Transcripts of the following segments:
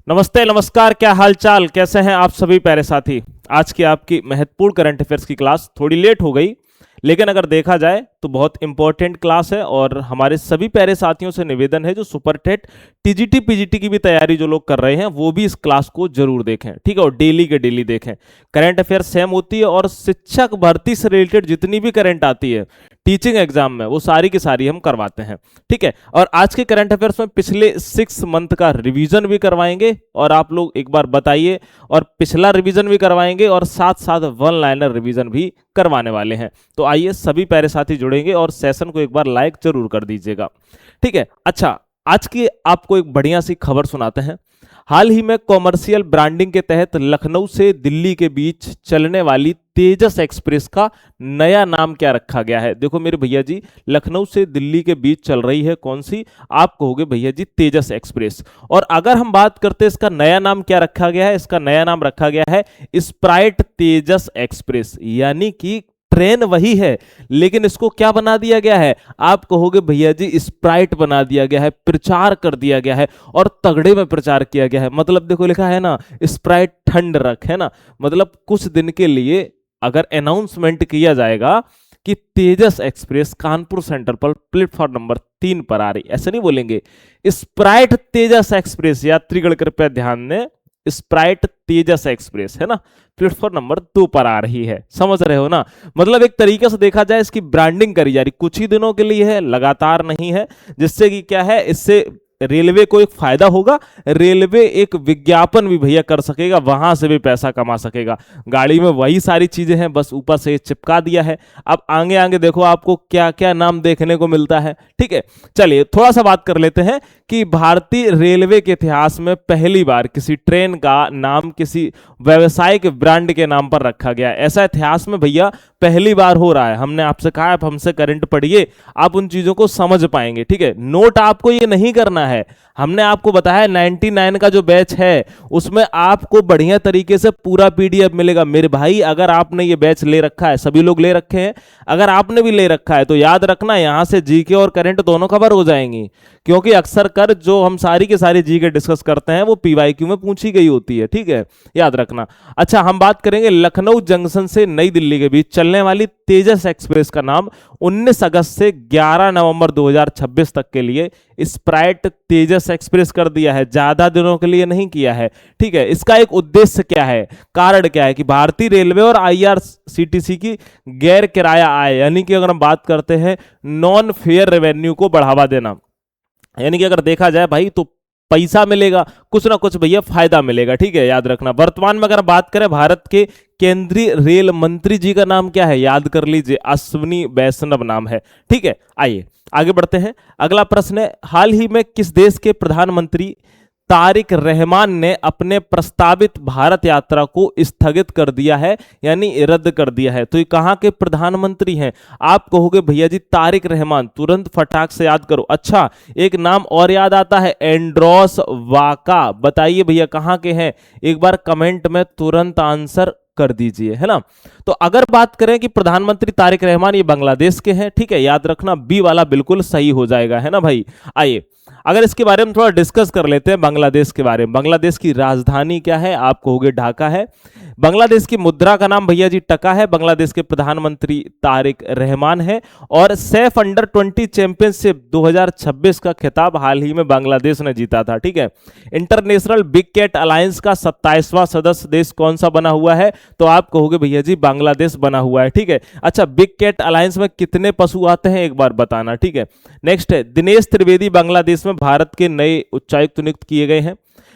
नमस्ते नमस्कार, क्या हाल चाल, कैसे हैं आप सभी प्यारे साथी। आज की आपकी महत्वपूर्ण करंट अफेयर्स की क्लास थोड़ी लेट हो गई, लेकिन अगर देखा जाए तो बहुत इंपॉर्टेंट क्लास है और हमारे सभी प्यारे साथियों से निवेदन है जो सुपर टेट टीजीटी पीजीटी की भी तैयारी जो लोग कर रहे हैं वो भी इस क्लास को जरूर देखें, ठीक है। और डेली के डेली देखें। करंट अफेयर सेम होती है और शिक्षक भर्ती से रिलेटेड जितनी भी करंट आती है टीचिंग एग्जाम में वो सारी की सारी हम करवाते हैं, ठीक है। और आज के करंट अफेयर्स में पिछले 6 मंथ का रिवीजन भी करवाएंगे और आप लोग एक बार बताइए, और पिछला रिवीजन भी करवाएंगे और साथ साथ वन लाइनर रिवीजन भी करवाने वाले हैं। तो आइए सभी प्यारे साथी जुड़ेंगे और सेशन को एक बार लाइक जरूर कर दीजिएगा, ठीक है। अच्छा, आज की आपको एक बढ़िया सी खबर सुनाते हैं। हाल ही में कॉमर्शियल ब्रांडिंग के तहत लखनऊ से दिल्ली के बीच चलने वाली तेजस एक्सप्रेस का नया नाम क्या रखा गया है। देखो मेरे भैया जी, लखनऊ से दिल्ली के बीच चल रही है कौन सी, आप कहोगे भैया जी तेजस एक्सप्रेस। और अगर हम बात करते हैं इसका नया नाम क्या रखा गया है, इसका नया नाम रखा गया है स्प्राइट तेजस एक्सप्रेस। यानी कि ट्रेन वही है लेकिन इसको क्या बना दिया गया है, आप कहोगे भैया जी स्प्राइट बना दिया गया है, प्रचार कर दिया गया है और तगड़े में प्रचार किया गया है। मतलब देखो लिखा है ना स्प्राइट ठंड रख, है ना। मतलब कुछ दिन के लिए अगर अनाउंसमेंट किया जाएगा कि तेजस एक्सप्रेस कानपुर सेंट्रल पर प्लेटफॉर्म नंबर 3 पर आ रही, ऐसे नहीं बोलेंगे स्प्राइट तेजस एक्सप्रेस। यात्रीगण कृपया ध्यान दें, स्प्राइट तेजस एक्सप्रेस, है ना, प्लेटफॉर्म नंबर 2 पर आ रही है। समझ रहे हो ना। मतलब एक तरीके से देखा जाए इसकी ब्रांडिंग करी जा रही, कुछ ही दिनों के लिए है, लगातार नहीं है, जिससे कि क्या है, इससे रेलवे को एक फायदा होगा। रेलवे एक विज्ञापन भी भैया कर सकेगा, वहां से भी पैसा कमा सकेगा। गाड़ी में वही सारी चीजें हैं, बस ऊपर से चिपका दिया है। अब आगे आगे देखो आपको क्या क्या नाम देखने को मिलता है, ठीक है। चलिए थोड़ा सा बात कर लेते हैं कि भारतीय रेलवे के इतिहास में पहली बार किसी ट्रेन का नाम किसी व्यवसायिक ब्रांड के नाम पर रखा गया। ऐसा इतिहास में भैया पहली बार हो रहा है। हमने आपसे कहा आप हमसे करंट पढ़िए, आप उन चीजों को समझ पाएंगे, ठीक है। नोट आपको ये नहीं करना है, हमने आपको बताया 99 का जो बैच है उसमें आपको बढ़िया तरीके से पूरा पीडीएफ मिलेगा। मेरे भाई अगर आपने ये बैच ले रखा है, सभी लोग ले रखे हैं, अगर आपने भी ले रखा है तो याद रखना यहां से जीके और करंट दोनों कवर हो जाएंगी, क्योंकि अक्सर कर जो हम सारी की सारी जीके डिस्कस करते हैं वो पीवाईक्यू में पूछी गई होती है, ठीक है, याद रखना। अच्छा, हम बात करेंगे लखनऊ जंक्शन से नई दिल्ली के बीच चलने वाली तेजस एक्सप्रेस का नाम 19 अगस्त से 11 नवंबर 2026 तक के लिए स्प्राइट तेजस एक्सप्रेस कर दिया है, ज्यादा दिनों के लिए नहीं किया है, ठीक है। इसका एक उद्देश्य क्या है, कारण क्या है कि भारतीय रेलवे और आईआरसीटीसी की गैर किराया आय, यानी कि अगर हम बात करते हैं नॉन फेयर रेवेन्यू को बढ़ावा देना, यानी कि अगर देखा जाए भाई तो पैसा मिलेगा, कुछ ना कुछ भैया फायदा मिलेगा, ठीक है, याद रखना। वर्तमान में अगर बात करें भारत के केंद्रीय रेल मंत्री जी का नाम क्या है, याद कर लीजिए अश्विनी वैष्णव नाम है, ठीक है। आइए आगे बढ़ते हैं। अगला प्रश्न है, हाल ही में किस देश के प्रधानमंत्री तारिक रहमान ने अपने प्रस्तावित भारत यात्रा को स्थगित कर दिया है, यानी रद्द कर दिया है। तो ये कहां के प्रधानमंत्री हैं, आप कहोगे भैया जी तारिक रहमान, तुरंत फटाक से याद करो। अच्छा, एक नाम और याद आता है एंड्रोस वाका, बताइए भैया कहां के हैं, एक बार कमेंट में तुरंत आंसर कर दीजिए, है ना। तो अगर बात करें कि प्रधानमंत्री तारिक रहमान ये बांग्लादेश के हैं, ठीक है, याद रखना बी वाला बिल्कुल सही हो जाएगा, है ना भाई। आइए अगर इसके बारे में थोड़ा डिस्कस कर लेते हैं, बांग्लादेश के बारे में। बांग्लादेश की राजधानी क्या है, आप कहोगे ढाका है। बांग्लादेश की मुद्रा का नाम भैया जी टका है। बांग्लादेश के प्रधानमंत्री तारिक रहमान है और सैफ अंडर 20 चैंपियनशिप 2026 का खिताब हाल ही में बांग्लादेश ने जीता था, ठीक है। इंटरनेशनल बिग कैट अलायंस का 27वां सदस्य देश कौन सा बना हुआ है, तो आप कहोगे भैया जी बांग्लादेश बना हुआ है, ठीक है। अच्छा, बिग कैट अलायंस में कितने पशु आते हैं एक बार बताना, ठीक है। नेक्स्ट है दिनेश त्रिवेदी बांग्लादेश में भारत के नए उच्चायुक्त नियुक्त किए गए हैं।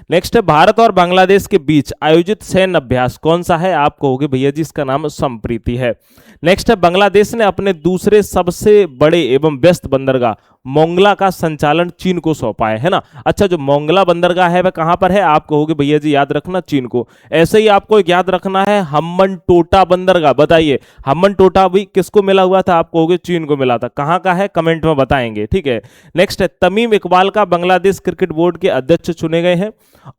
नेक्स्ट है भारत और बांग्लादेश के बीच आयोजित सैन्य अभ्यास कौन सा है, आप कहोगे भैया जी इसका नाम संप्रीति है। नेक्स्ट है बांग्लादेश ने अपने दूसरे सबसे बड़े एवं व्यस्त बंदरगाह मोंगला का संचालन चीन को सौंपा है ना। अच्छा, जो मोंगला बंदरगाह है वह कहां पर है, आप कहोगे भैया जी याद रखना चीन को। ऐसे ही आपको याद रखना है हम्बन टोटा बंदरगाह, बताइए हम्बन टोटा भी किसको मिला हुआ था, आप कहोगे चीन को मिला था, कहां का है कमेंट में बताएंगे, ठीक है। नेक्स्ट है तमीम इकबाल का बांग्लादेश क्रिकेट बोर्ड के अध्यक्ष चुने गए हैं।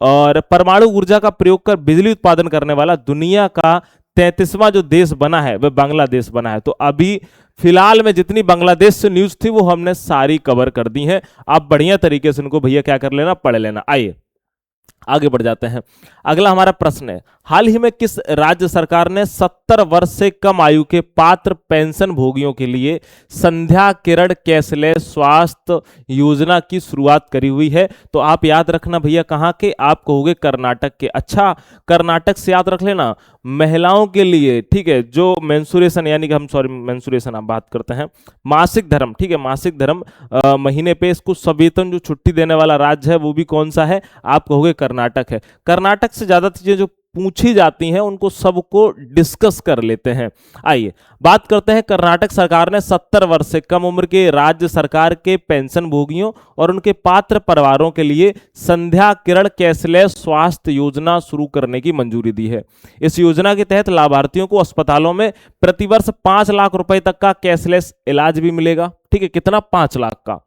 और परमाणु ऊर्जा का प्रयोग कर बिजली उत्पादन करने वाला दुनिया का 33वां जो देश बना है वह बांग्लादेश बना है। तो अभी फिलहाल में जितनी बांग्लादेश से न्यूज थी वो हमने सारी कवर कर दी है, आप बढ़िया तरीके से उनको भैया क्या कर लेना, पढ़ लेना। आइए आगे बढ़ जाते हैं। अगला हमारा प्रश्न है, हाल ही में किस राज्य सरकार ने 70 वर्ष से कम आयु के पात्र पेंशन भोगियों के लिए संध्या किरण कैशलेस स्वास्थ्य योजना की शुरुआत करी हुई है? तो आप याद रखना भैया, कहाँ के? आप कहोगे कर्नाटक के। अच्छा, कर्नाटक से याद रख लेना, महिलाओं के लिए, ठीक है, जो मेंसुरेशन यानी कि हम सॉरी मेंसुरेशन आप बात करते हैं, मासिक धर्म, ठीक है, मासिक धर्म महीने पे इसको सवेतन जो छुट्टी देने वाला राज्य है वो भी कौन सा है? आप कहोगे कर्नाटक है। कर्नाटक से ज्यादा चीजें जो पूछी जाती हैं उनको सबको डिस्कस कर लेते हैं। आइए बात करते हैं, कर्नाटक सरकार ने 70 वर्ष से कम उम्र के राज्य सरकार के पेंशन भोगियों और उनके पात्र परिवारों के लिए संध्या किरण कैशलेस स्वास्थ्य योजना शुरू करने की मंजूरी दी है। इस योजना के तहत लाभार्थियों को अस्पतालों में प्रतिवर्ष 5 लाख रुपए तक का कैशलेस इलाज भी मिलेगा। ठीक है, कितना? 5 लाख का।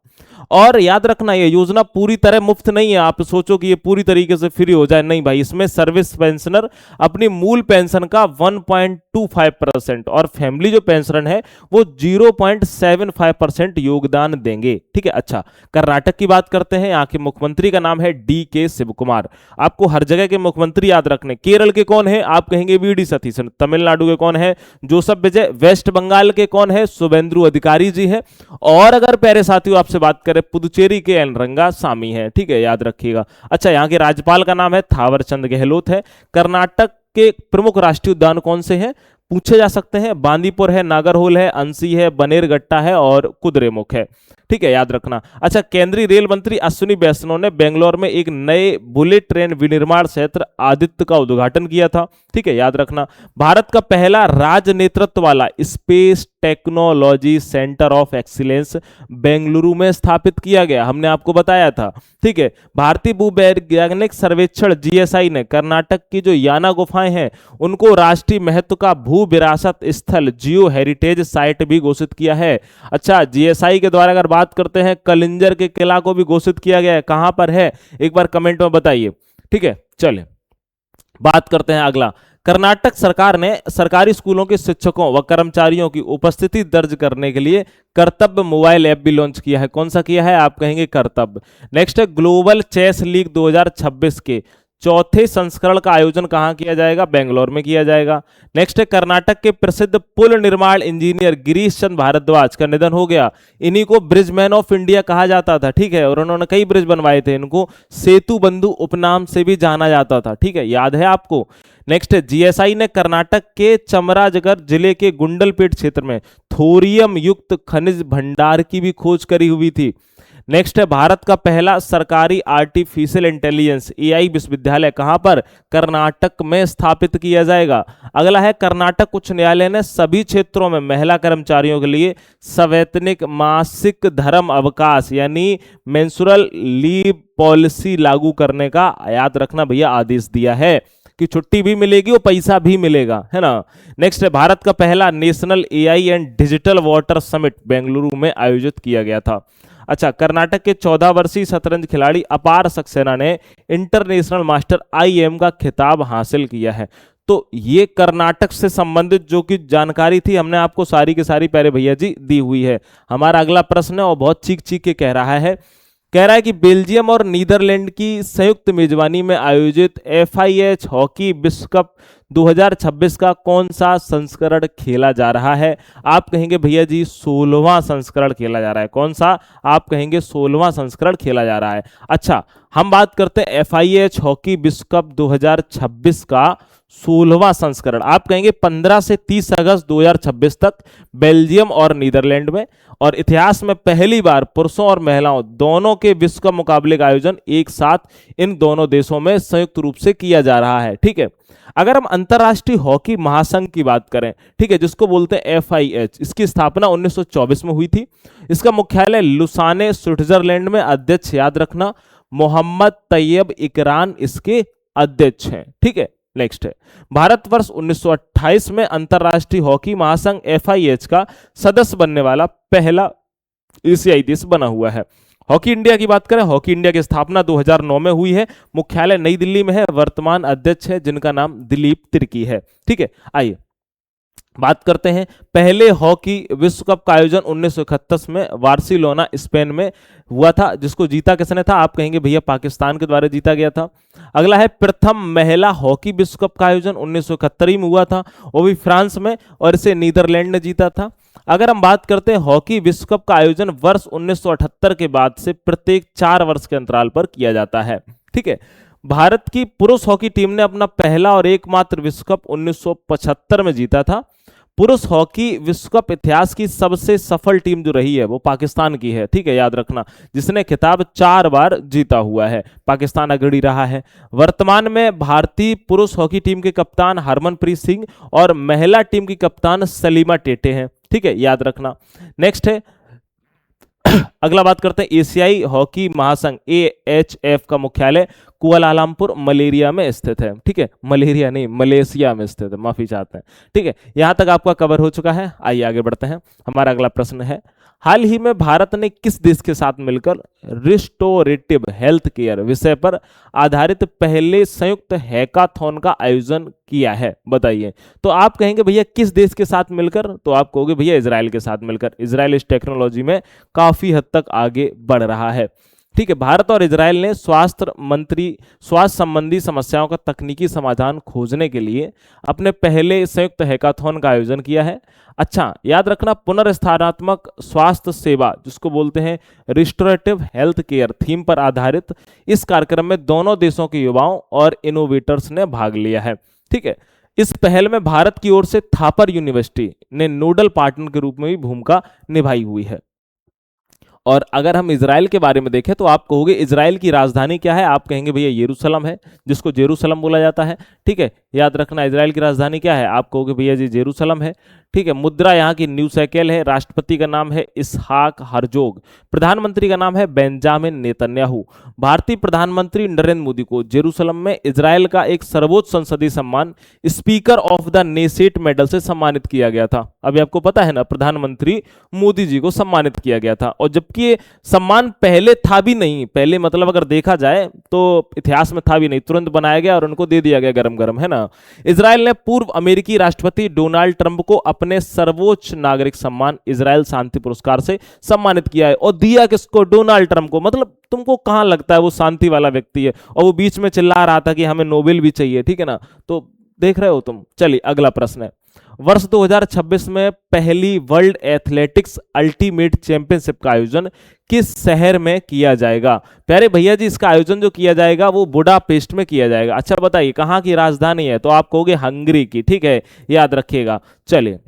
और याद रखना, यह योजना पूरी तरह मुफ्त नहीं है। आप सोचो कि ये पूरी तरीके से फ्री हो जाए, नहीं भाई, इसमें सर्विस पेंशनर अपनी मूल पेंशन का 1.25% और फैमिली जो पेंशनर है वो 0.75% योगदान देंगे। ठीक है। अच्छा, कर्नाटक की बात करते हैं। यहाँ के मुख्यमंत्री का नाम है DK शिवकुमार। आपको हर जगह के मुख्यमंत्री याद रखने। केरल के कौन है? आप कहेंगे VD सतीशन। तमिलनाडु के कौन है? जोसेफ विजय। वेस्ट बंगाल के कौन है? शुभेंदु अधिकारी जी है। और अगर प्यारे साथियों आपसे बात करें, पुदुचेरी के एन रंगासामी है। ठीक है, याद रखिएगा। अच्छा, यहाँ के राज्यपाल का नाम है थावरचंद गहलोत है। कर्नाटक के प्रमुख राष्ट्रीय उद्यान कौन से हैं? पूछे जा सकते हैं। बांदीपुर है, नागरहोल है, अंसी है, बनेरघट्टा है और कुद्रेमुख है। ठीक है, याद रखना। अच्छा, केंद्रीय रेल मंत्री अश्विनी वैष्णव ने बेंगलोर में एक नए बुलेट ट्रेन विनिर्माण क्षेत्र आदित्य का उद्घाटन किया था। ठीक है, याद रखना। भारत का पहला राज्य नेतृत्व वाला space technology centre of excellence Bengaluru में स्थापित किया गया, हमने आपको बताया था। ठीक है, भारतीय भूवैज्ञानिक सर्वेक्षण GSI ने कर्नाटक की जो याना गुफाएं हैं उनको राष्ट्रीय महत्व का भू विरासत स्थल जियो हेरिटेज साइट भी घोषित किया है। अच्छा, GSI के द्वारा अगर बात करते हैं, कलिंजर के किला को भी घोषित किया गया है। कहां पर है? एक बार कमेंट में बताइए। ठीक है, चले बात करते हैं अगला। कर्नाटक सरकार ने सरकारी स्कूलों के शिक्षकों व कर्मचारियों की उपस्थिति दर्ज करने के लिए कर्तव्य मोबाइल ऐप भी लॉन्च किया है। कौन सा किया है? आप कहेंगे कर्तव्य। नेक्स्ट है, ग्लोबल चेस लीग 2026 के चौथे संस्करण का आयोजन कहां किया जाएगा? बेंगलोर में किया जाएगा। नेक्स्ट है, कर्नाटक के प्रसिद्ध पुल निर्माण इंजीनियर गिरीश चंद्र भारद्वाज का निधन हो गया। इन्हीं को ब्रिजमैन ऑफ इंडिया कहा जाता था। ठीक है, और उन्होंने कई ब्रिज बनवाए थे। इनको सेतु बंधु उपनाम से भी जाना जाता था। ठीक है, याद है आपको। नेक्स्ट है, GSI ने कर्नाटक के चमराजगढ़ जिले के गुंडलपेट क्षेत्र में थोरियम युक्त खनिज भंडार की भी खोज करी हुई थी। नेक्स्ट है, भारत का पहला सरकारी आर्टिफिशियल इंटेलिजेंस AI विश्वविद्यालय कहां पर? कर्नाटक में स्थापित किया जाएगा। अगला है, कर्नाटक उच्च न्यायालय ने सभी क्षेत्रों में महिला कर्मचारियों के लिए सवैतनिक मासिक धर्म अवकाश यानी मेंस्ट्रुअल लीव पॉलिसी लागू करने का, याद रखना भैया, आदेश दिया है कि छुट्टी भी मिलेगी और पैसा भी मिलेगा, है ना। नेक्स्ट है, भारत का पहला national AI and digital water summit Bengaluru में आयोजित किया गया था। अच्छा, कर्नाटक के 14 वर्षीय शतरंज खिलाड़ी अपार सक्सेना ने इंटरनेशनल मास्टर IM का खिताब हासिल किया है। तो ये कर्नाटक से संबंधित जो कि जानकारी थी हमने आपको सारी की सारी प्यारे भैया जी दी हुई है। हमारा अगला प्रश्न है और बहुत चीख चीख के कह रहा है कि बेल्जियम और नीदरलैंड की संयुक्त मेजबानी में आयोजित FIH हॉकी विश्व कप 2026 का कौन सा संस्करण खेला जा रहा है? आप कहेंगे भैया जी 16वां संस्करण खेला जा रहा है। कौन सा? आप कहेंगे 16वां संस्करण खेला जा रहा है। अच्छा, हम बात करते हैं FIH हॉकी विश्व कप 2026 का 16वां संस्करण। आप कहेंगे 15 से 30 अगस्त 2026 तक बेल्जियम और नीदरलैंड में, और इतिहास में पहली बार पुरुषों और महिलाओं दोनों के विश्व कप मुकाबले का आयोजन एक साथ इन दोनों देशों में संयुक्त रूप से किया जा रहा है। ठीक है, अगर हम अंतरराष्ट्रीय हॉकी महासंघ की बात करें, ठीक है, जिसको बोलते हैं FIH, इसकी स्थापना 1924 में हुई थी। इसका मुख्यालय लुसाने स्विट्जरलैंड में। अध्यक्ष याद रखना मोहम्मद तैयब इकरान इसके अध्यक्ष हैं। ठीक है, नेक्स्ट है, भारतवर्ष 1928 में अंतरराष्ट्रीय हॉकी महासंघ FIH का सदस्य बनने वाला पहला एशियाई देश बना हुआ है। हॉकी इंडिया की बात करें, हॉकी इंडिया की स्थापना 2009 में हुई है। मुख्यालय नई दिल्ली में है। वर्तमान अध्यक्ष है जिनका नाम दिलीप तिर्की है। ठीक है, आइए बात करते हैं, पहले हॉकी विश्व कप का आयोजन 1931 में बार्सिलोना स्पेन में हुआ था, जिसको जीता किसने था? आप कहेंगे भैया पाकिस्तान के द्वारा जीता गया था। अगला है प्रथम महिला हॉकी विश्व कप का आयोजन 1971 में हुआ था, वो भी फ्रांस में, और इसे नीदरलैंड ने जीता था। अगर हम बात करते हैं हॉकी विश्व कप का आयोजन वर्ष 1978 के बाद से प्रत्येक 4 वर्ष के अंतराल पर किया जाता है। ठीक है, भारत की पुरुष हॉकी टीम ने अपना पहला और एकमात्र विश्व कप 1975 में जीता था। पुरुष हॉकी विश्व कप इतिहास की सबसे सफल टीम जो रही है वो पाकिस्तान की है। ठीक है, याद रखना, जिसने खिताब 4 बार जीता हुआ है, पाकिस्तान अग्रणी रहा है। वर्तमान में भारतीय पुरुष हॉकी टीम के कप्तान हरमनप्रीत सिंह और महिला टीम की कप्तान सलीमा टेटे हैं। ठीक है, याद रखना। नेक्स्ट है अगला बात करते हैं एशियाई हॉकी महासंघ AHF का मुख्यालय कुआलालंपुर मलेरिया में स्थित है। ठीक है, मलेरिया नहीं, मलेशिया में स्थित है, माफी चाहते हैं। ठीक है, यहां तक आपका कवर हो चुका है। आइए आगे बढ़ते हैं। हमारा अगला प्रश्न है, हाल ही में भारत ने किस देश के साथ मिलकर रिस्टोरेटिव हेल्थ केयर विषय पर आधारित पहले संयुक्त हैकाथॉन का आयोजन किया है? बताइए। तो आप कहेंगे भैया किस देश के साथ मिलकर, तो आप कहोगे भैया इजराइल के साथ मिलकर। इजराइल इस टेक्नोलॉजी में काफी हद तक आगे बढ़ रहा है। ठीक है, भारत और इजराइल ने स्वास्थ्य संबंधी समस्याओं का तकनीकी समाधान खोजने के लिए अपने पहले संयुक्त हैकाथॉन का आयोजन किया है। अच्छा, याद रखना, पुनर्स्थानात्मक स्वास्थ्य सेवा जिसको बोलते हैं रिस्टोरेटिव हेल्थ केयर थीम पर आधारित इस कार्यक्रम में दोनों देशों के युवाओं और इनोवेटर्स ने भाग लिया है। ठीक है, इस पहल में भारत की ओर से थापर यूनिवर्सिटी ने नोडल पार्टनर के रूप में भी भूमिका निभाई हुई है। और अगर हम इजराइल के बारे में देखें तो आप कहोगे इजराइल की राजधानी क्या है? आप कहेंगे भैया यरूशलेम है, जिसको जेरूसलम बोला जाता है। ठीक है, याद रखना, इजराइल की राजधानी क्या है? आप कहोगे भैया जी जेरूसलम है। ठीक है, मुद्रा यहाँ की न्यू शेकेल है। राष्ट्रपति का नाम है इसहाक हरजोग। प्रधानमंत्री का नाम है बेंजामिन नेतन्याहू। भारतीय प्रधानमंत्री नरेंद्र मोदी को जेरूसलम में इजराइल का एक सर्वोच्च संसदीय सम्मान speaker of the Knesset medal से सम्मानित किया गया था। अभी आपको पता है ना, प्रधानमंत्री मोदी जी को सम्मानित किया गया था। और जबकि ये सम्मान पहले था भी नहीं, पहले मतलब अगर देखा जाए तो इतिहास में था भी नहीं, तुरंत बनाया गया और उनको दे दिया गया गरम गरम, है ना। इजराइल ने पूर्व अमेरिकी राष्ट्रपति डोनाल्ड ट्रंप को अपने सर्वोच्च नागरिक सम्मान इजराइल शांति पुरस्कार से सम्मानित किया है। और दिया किसको? डोनाल्ड ट्रंप को। मतलब तुमको कहां लगता है वो शांति वाला व्यक्ति है? और वो बीच में चिल्ला रहा था कि हमें नोबेल भी चाहिए। ठीक है ना, तो देख रहे हो तुम। चलिए अगला प्रश्न है, वर्ष 2026 में पहली वर्ल्ड एथलेटिक्स अल्टीमेट चैंपियनशिप का आयोजन किस शहर में किया जाएगा? प्यारे भैया जी, इसका आयोजन जो किया जाएगा वो बुडापेस्ट में किया जाएगा। अच्छा बताइए कहाँ की राजधानी है? तो आप कहोगे हंगरी की। ठीक है, याद रखिएगा। चलिए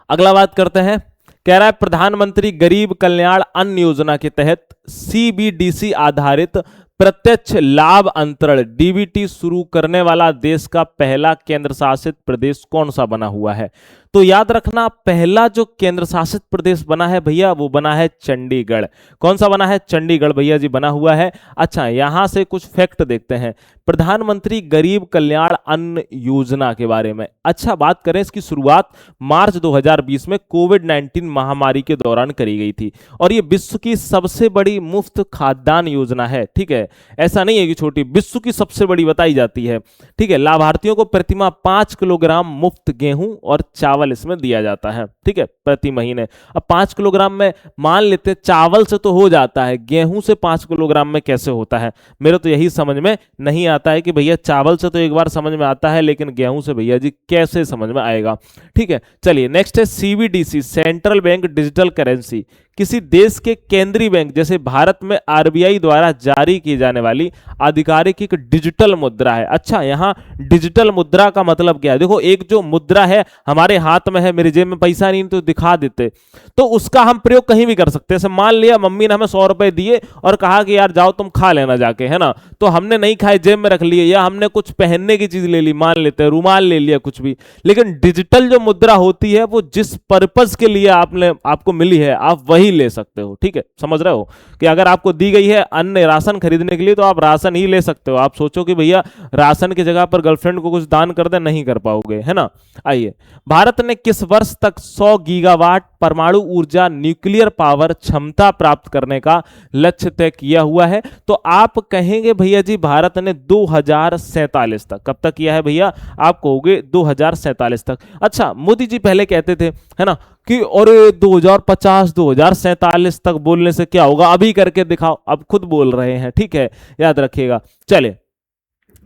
अगला बात करते हैं। कह रहा है प्रधानमंत्री गरीब कल्याण अन्न योजना के तहत CBDC आधारित प्रत्यक्ष लाभ अंतरण DBT शुरू करने वाला देश का पहला केंद्र शासित प्रदेश कौन सा बना हुआ है? तो याद रखना, पहला जो केंद्र शासित प्रदेश बना है भैया वो बना है चंडीगढ़। कौन सा बना है? चंडीगढ़ भैया जी बना हुआ है। अच्छा, यहां से कुछ फैक्ट देखते हैं प्रधानमंत्री गरीब कल्याण अन्न योजना के बारे में। अच्छा, बात करें इसकी शुरुआत मार्च 2020 में कोविड-19 महामारी के दौरान करी गई थी और ये विश्व की सबसे बड़ी मुफ्त खाद्यान्न योजना है। ठीक है, ऐसा नहीं है कि छोटी, विश्व की सबसे बड़ी बताई जाती है। ठीक है, लाभार्थियों को प्रतिमाह 5 किलोग्राम मुफ्त गेहूं और चावल इसमें दिया जाता है। ठीक है, प्रति महीने। अब 5 किलोग्राम में मान लेते हैं, चावल से तो हो जाता है, गेहूं से 5 किलोग्राम में कैसे होता है? मेरे तो यही समझ में नहीं आता है कि भैया चावल से तो एक बार समझ में आता है, लेकिन गेहूं से भैया जी कैसे समझ में आएगा? ठीक है, चलिए नेक्स्ट है CBDC central bank digital currency किसी देश के केंद्रीय बैंक जैसे भारत में RBI द्वारा जारी की जाने वाली आधिकारिक एक डिजिटल मुद्रा है। अच्छा, यहाँ डिजिटल मुद्रा का मतलब क्या है? देखो, एक जो मुद्रा है हमारे हाथ में है, मेरी जेब में पैसा नहीं तो दिखा देते, तो उसका हम प्रयोग कहीं भी कर सकते हैं। जैसे मान लिया मम्मी ने हमें 100 रुपए दिए और कहा कि यार जाओ तुम खा लेना जाके, है ना, तो हमने नहीं खाए, जेब में रख लिए, या हमने कुछ पहनने की चीज ले ली, मान लेते हैं रुमाल ले लिया, कुछ भी। लेकिन डिजिटल जो मुद्रा होती है वो जिस पर्पज के लिए आपको मिली है आप वही ले सकते हो। ठीक है, समझ रहे हो कि अगर आपको दी गई है अन्न राशन खरीदने के लिए तो आप राशन ही ले सकते हो। आप सोचो कि भैया राशन की जगह पर गर्लफ्रेंड को कुछ दान कर दे, नहीं कर पाओगे, है ना। आइए, भारत ने किस वर्ष तक 100 गीगावाट परमाणु ऊर्जा न्यूक्लियर पावर क्षमता प्राप्त करने का लक्ष्य तय किया हुआ है? तो आप कहेंगे भैया जी भारत ने 2047 तक। कब तक किया है भैया? आप कहोगे 2047 तक। अच्छा, मोदी जी पहले कहते थे, है ना, कि अरे 2050 2047 तक बोलने से क्या होगा, अभी करके दिखाओ। अब खुद बोल रहे हैं। ठीक है, याद रखिएगा। चले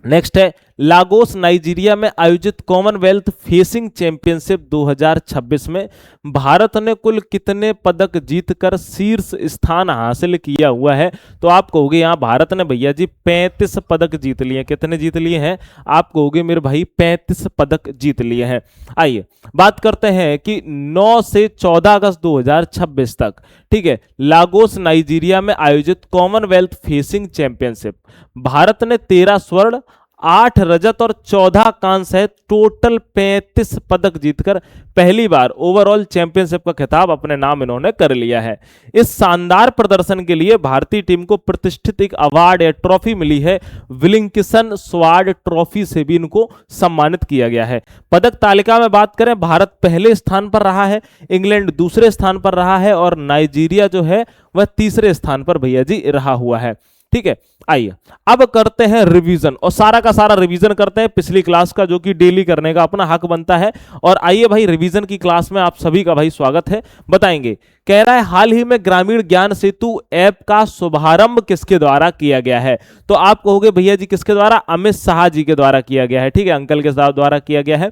नेक्स्ट है लागोस नाइजीरिया में आयोजित कॉमनवेल्थ फेसिंग चैंपियनशिप 2026 में भारत ने कुल कितने पदक जीतकर शीर्ष स्थान हासिल किया हुआ है? तो आप कहोगे यहाँ भारत ने भैया जी 35 पदक जीत लिए। कितने जीत लिए हैं? आप कहोगे मेरे भाई 35 पदक जीत लिए हैं। आइए बात करते हैं कि 9 से 14 अगस्त 2026 तक, ठीक है, लागोस नाइजीरिया में आयोजित कॉमनवेल्थ फेसिंग चैंपियनशिप भारत ने 13 स्वर्ण, 8 रजत और 14 कांस्य है, टोटल 35 पदक जीतकर पहली बार ओवरऑल चैंपियनशिप का खिताब अपने नाम इन्होंने कर लिया है। इस शानदार प्रदर्शन के लिए भारतीय टीम को प्रतिष्ठित एक अवार्ड या ट्रॉफी मिली है, विलिंगकिसन स्वार्ड ट्रॉफी से भी इनको सम्मानित किया गया है। पदक तालिका में बात करें, भारत पहले स्थान पर रहा है, इंग्लैंड दूसरे स्थान पर रहा है और नाइजीरिया जो है वह तीसरे स्थान पर भैया जी रहा हुआ है। ठीक है, आइए अब करते हैं रिवीजन और सारा का सारा रिवीजन करते हैं पिछली क्लास का, जो कि डेली करने का अपना हक बनता है। और आइए भाई रिवीजन की क्लास में आप सभी का भाई स्वागत है। बताएंगे, कह रहा है हाल ही में ग्रामीण ज्ञान सेतु ऐप का शुभारंभ किसके द्वारा किया गया है? तो आप कहोगे भैया जी किसके द्वारा? अमित शाह जी के द्वारा किया गया है। ठीक है, अंकल के द्वारा किया गया है।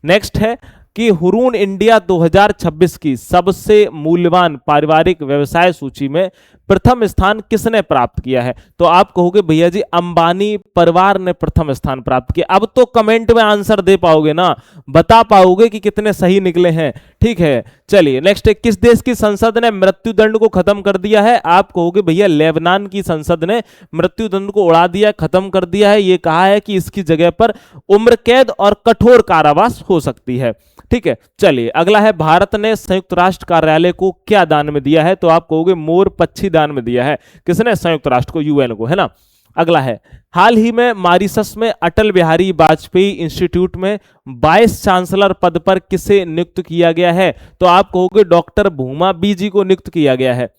नेक्स्ट है कि हुरून इंडिया 2026 की सबसे मूल्यवान पारिवारिक व्यवसाय सूची में प्रथम स्थान किसने प्राप्त किया है? तो आप कहोगे भैया जी अंबानी परिवार ने प्रथम स्थान प्राप्त किया। अब तो कमेंट में आंसर दे पाओगे ना, बता पाओगे कि कितने सही निकले हैं। ठीक है, चलिए नेक्स्ट है, किस देश की संसद ने मृत्यु दंड को खत्म कर दिया है? आप कहोगे भैया लेबनान की संसद ने मृत्यु दंड को उड़ा दिया, खत्म कर दिया है। ये कहा है कि इसकी जगह पर उम्र कैद और कठोर कारावास हो सकती है। ठीक है, चलिए अगला है, भारत ने संयुक्त राष्ट्र कार्यालय को क्या दान में दिया है? तो आप कहोगे मोर पक्षी दान में दिया है। किसने? संयुक्त राष्ट्र को, यूएन को, है ना। अगला है, हाल ही में मॉरिशस में अटल बिहारी वाजपेयी इंस्टीट्यूट में वाइस चांसलर पद पर किसे नियुक्त किया गया है? तो आप कहोगे डॉक्टर भूमा बीजी को नियुक्त किया गया है।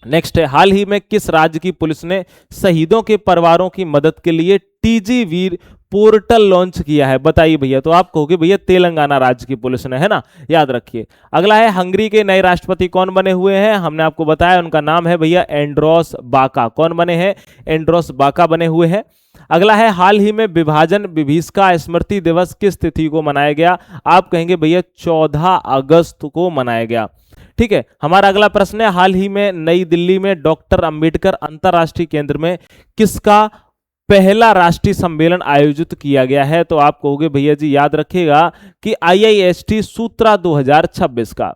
नेक्स्ट है, हाल ही में किस राज्य की पुलिस ने शहीदों के परिवारों की मदद के लिए टीजी वीर पोर्टल लॉन्च किया है? बताइए भैया। तो आप कहोगे भैया तेलंगाना राज्य की पुलिस ने, है ना, याद रखिए। अगला है, हंगरी के नए राष्ट्रपति कौन बने हुए हैं? हमने आपको बताया उनका नाम है भैया एंड्रोस बाका। कौन बने हैं? एंड्रोस बाका बने हुए हैं। अगला है, हाल ही में विभाजन विभीषिका स्मृति दिवस किस तिथि को मनाया गया? आप कहेंगे भैया 14 अगस्त को मनाया गया। ठीक है, हमारा अगला प्रश्न है, हाल ही में नई दिल्ली में डॉक्टर अंबेडकर अंतरराष्ट्रीय केंद्र में किसका पहला राष्ट्रीय सम्मेलन आयोजित किया गया है? तो आप कहोगे भैया जी याद रखिएगा कि IIST सूत्रा 2026 का।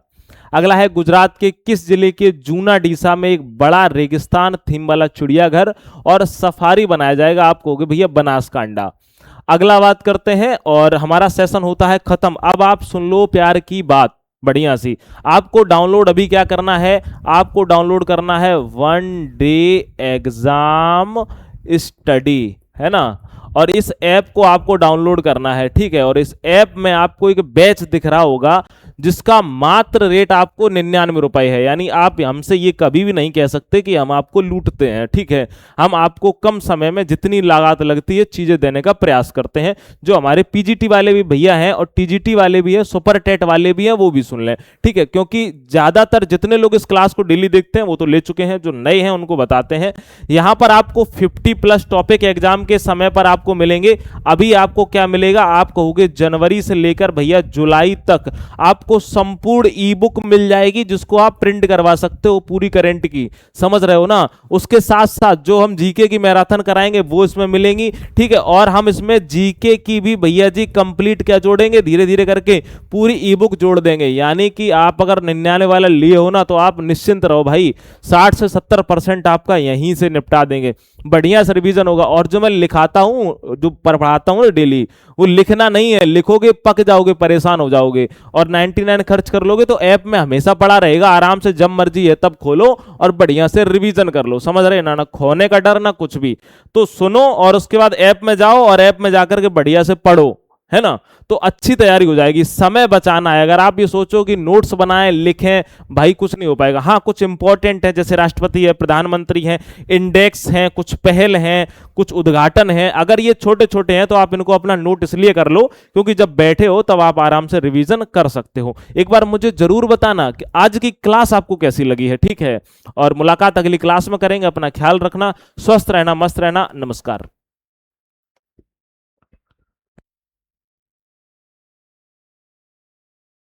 अगला है, गुजरात के किस जिले के जूनाडीसा में एक बड़ा रेगिस्तान थीम वाला चिड़ियाघर और सफारी बनाया जाएगा? आप कहोगे भैया बनासकांडा। अगला बात करते हैं और हमारा सेशन होता है खत्म। अब आप सुन लो प्यार की बात बढ़िया सी। आपको डाउनलोड अभी क्या करना है? आपको डाउनलोड करना है वन डे एग्जाम स्टडी, है ना, और इस ऐप को आपको डाउनलोड करना है। ठीक है, और इस ऐप में आपको एक बैच दिख रहा होगा जिसका मात्र रेट आपको 99 रुपए है। यानी आप हमसे ये कभी भी नहीं कह सकते कि हम आपको लूटते हैं। ठीक है, हम आपको कम समय में जितनी लागत लगती है चीजें देने का प्रयास करते हैं। जो हमारे पीजीटी वाले भी भैया हैं और टीजीटी वाले भी हैं, सुपर टेट वाले भी हैं, वो भी सुन लें। ठीक है, क्योंकि ज्यादातर जितने लोग इस क्लास को डेली देखते हैं वो तो ले चुके हैं, जो नए हैं उनको बताते हैं। यहां पर आपको 50+ टॉपिक एग्जाम के समय पर आपको मिलेंगे। अभी आपको क्या मिलेगा? आप कहोगे जनवरी से लेकर भैया जुलाई तक आपको संपूर्ण ई बुक मिल जाएगी, जिसको आप प्रिंट करवा सकते हो पूरी करंट की। समझ रहे हो ना? उसके साथ साथ जो हम जीके की मैराथन कराएंगे वो इसमें मिलेंगी। ठीक है, और हम इसमें जीके की भी भैया जी कंप्लीट क्या जोड़ेंगे, धीरे धीरे करके पूरी ई बुक जोड़ देंगे। यानी कि आप अगर 99 वाला लिए हो ना, तो आप निश्चिंत रहो भाई, 60 से 70% आपका यहीं से निपटा देंगे। बढ़िया से रिवीजन होगा। और जो मैं लिखाता हूं, जो पढ़ाता हूं डेली, वो लिखना नहीं है, लिखोगे पक जाओगे, परेशान हो जाओगे। और 99 खर्च कर लोगे तो ऐप में हमेशा पड़ा रहेगा, आराम से जब मर्जी है तब खोलो और बढ़िया से रिवीजन कर लो। समझ रहे ना? ना खोने का डर ना कुछ भी। तो सुनो और उसके बाद ऐप में जाओ और ऐप में जाकर के बढ़िया से पढ़ो, है ना, तो अच्छी तैयारी हो जाएगी। समय बचाना है। अगर आप ये सोचो कि नोट्स बनाएं लिखें, भाई कुछ नहीं हो पाएगा। हाँ, कुछ इंपॉर्टेंट है, जैसे राष्ट्रपति है, प्रधानमंत्री हैं, इंडेक्स हैं, कुछ पहल हैं, कुछ उद्घाटन है। अगर ये छोटे छोटे हैं तो आप इनको अपना नोट इसलिए कर लो क्योंकि जब बैठे हो तब आप आराम से रिवीजन कर सकते हो। एक बार मुझे जरूर बताना कि आज की क्लास आपको कैसी लगी है। ठीक है, और मुलाकात अगली क्लास में करेंगे। अपना ख्याल रखना, स्वस्थ रहना, मस्त रहना। नमस्कार।